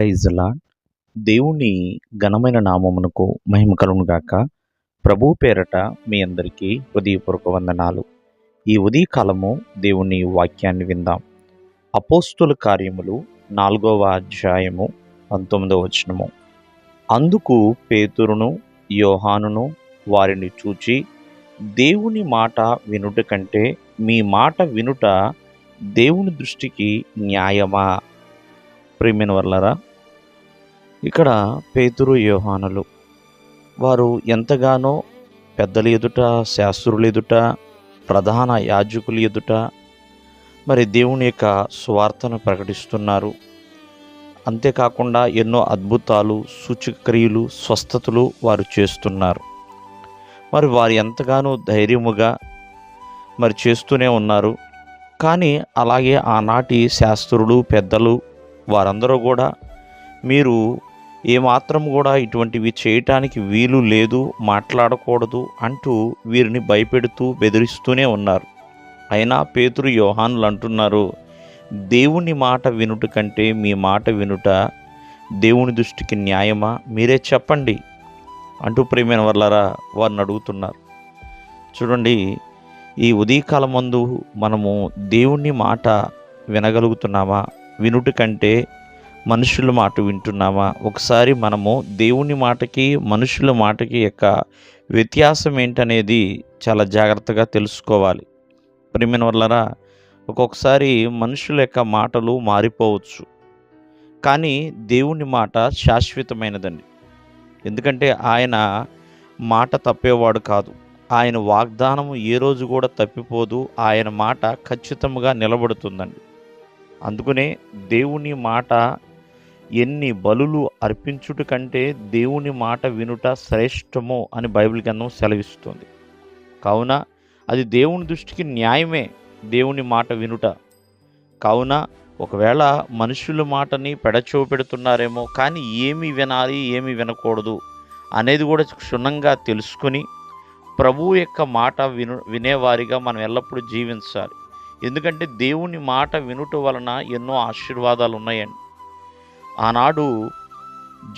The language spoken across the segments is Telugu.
Praise the lord. దేవుని ఘనమైన నామమునకు మహిమ కలుగును గాక. ప్రభువు పేరట మీ అందరికీ హృదయపూర్వక వందనాలు. ఈ ఉదయకాలము దేవుని వాక్యాన్ని విందాం. అపోస్తుల కార్యములు 4వ అధ్యాయము 19వ వచనము. అందుకు పేతురును యోహానును వారిని చూచి, దేవుని మాట వినుట కంటే మీ మాట వినుట దేవుని దృష్టికి న్యాయమా? ప్రియమైన వర్లారా, ఇక్కడ పేతురు యోహానులు వారు ఎంతగానో పెద్దల ఎదుట, శాస్త్రుల ఎదుట, ప్రధాన యాజకుల ఎదుట మరి దేవుని యొక్క సువార్తను ప్రకటిస్తున్నారు. అంతేకాకుండా ఎన్నో అద్భుతాలు, సూచక్రియలు, స్వస్థతలు వారు చేస్తున్నారు. మరి వారు ఎంతగానో ధైర్యముగా మరి చేస్తూనే ఉన్నారు. కానీ అలాగే ఆనాటి శాస్త్రులు, పెద్దలు వారందరూ కూడా మీరు ఏమాత్రం కూడా ఇటువంటివి చేయటానికి వీలు లేదు, మాట్లాడకూడదు అంటూ వీరిని భయపెడుతూ బెదిరిస్తూనే ఉన్నారు. అయినా పేతురు యోహానులు అంటున్నారు, దేవుని మాట వినుట కంటే మీ మాట వినుట దేవుని దృష్టికి న్యాయమా? మీరే చెప్పండి అంటూ ప్రియమైన వర్లారా వారిని అడుగుతున్నారు. చూడండి, ఈ ఉదయకాలం మందు మనము దేవుని మాట వినగలుగుతున్నామా? వినుట కంటే మనుషుల మాట వింటున్నామా? ఒకసారి మనము దేవుని మాటకి, మనుషుల మాటకి యొక్క వ్యత్యాసం ఏంటనేది చాలా జాగ్రత్తగా తెలుసుకోవాలి. ప్రియమైన వల్లరా, ఒక్కొక్కసారి మనుషుల యొక్క మాటలు మారిపోవచ్చు, కానీ దేవుని మాట శాశ్వతమైనదండి. ఎందుకంటే ఆయన మాట తప్పేవాడు కాదు. ఆయన వాగ్దానము ఏ రోజు కూడా తప్పిపోదు. ఆయన మాట ఖచ్చితంగా నిలబడుతుందండి. అందుకనే దేవుని మాట ఎన్ని బలులు అర్పించుట కంటే దేవుని మాట వినుట శ్రేష్టము అని బైబిల్ గ్రంథం సెలవిస్తుంది. కావున అది దేవుని దృష్టికి న్యాయమే, దేవుని మాట వినుట. కావున ఒకవేళ మనుషుల మాటని పెడచో పెడుతున్నారేమో, కానీ ఏమి వినాలి, ఏమి వినకూడదు అనేది కూడా క్షుణ్ణంగా తెలుసుకొని ప్రభువు యొక్క మాట వినేవారిగా మనం ఎల్లప్పుడూ జీవించాలి. ఎందుకంటే దేవుని మాట వినుట వలన ఎన్నో ఆశీర్వాదాలు ఉన్నాయండి. ఆనాడు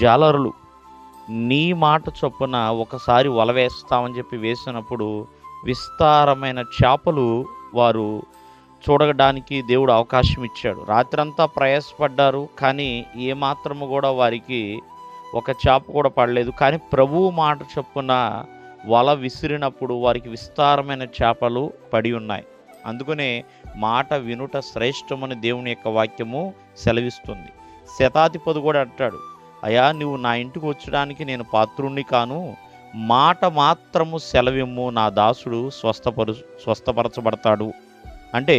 జాలరులు నీ మాట చొప్పున ఒకసారి వల వేస్తామని చెప్పి వేసినప్పుడు విస్తారమైన చేపలు వారు చూడడానికి దేవుడు అవకాశం ఇచ్చాడు. రాత్రంతా ప్రయాసపడ్డారు, కానీ ఏమాత్రము కూడా వారికి ఒక చేప కూడా పడలేదు. కానీ ప్రభువు మాట చొప్పున వల విసిరినప్పుడు వారికి విస్తారమైన చేపలు పడి ఉన్నాయి. అందుకనే మాట వినుట శ్రేష్టమని దేవుని యొక్క వాక్యము సెలవిస్తుంది. శతాధిపతి కూడా అంటాడు, అయ్యా నువ్వు నా ఇంటికి వచ్చడానికి నేను పాత్రుణ్ణి కాను, మాట మాత్రము సెలవిమ్ము, నా దాసుడు స్వస్థపరచబడతాడు. అంటే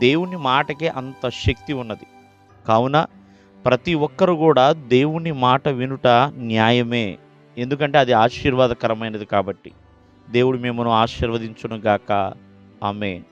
దేవుని మాటకి అంత శక్తి ఉన్నది. కావున ప్రతి ఒక్కరు కూడా దేవుని మాట వినుట న్యాయమే. ఎందుకంటే అది ఆశీర్వాదకరమైనది కాబట్టి. దేవుడు మిమ్మల్ని ఆశీర్వదించును గాక. ఆమేన్.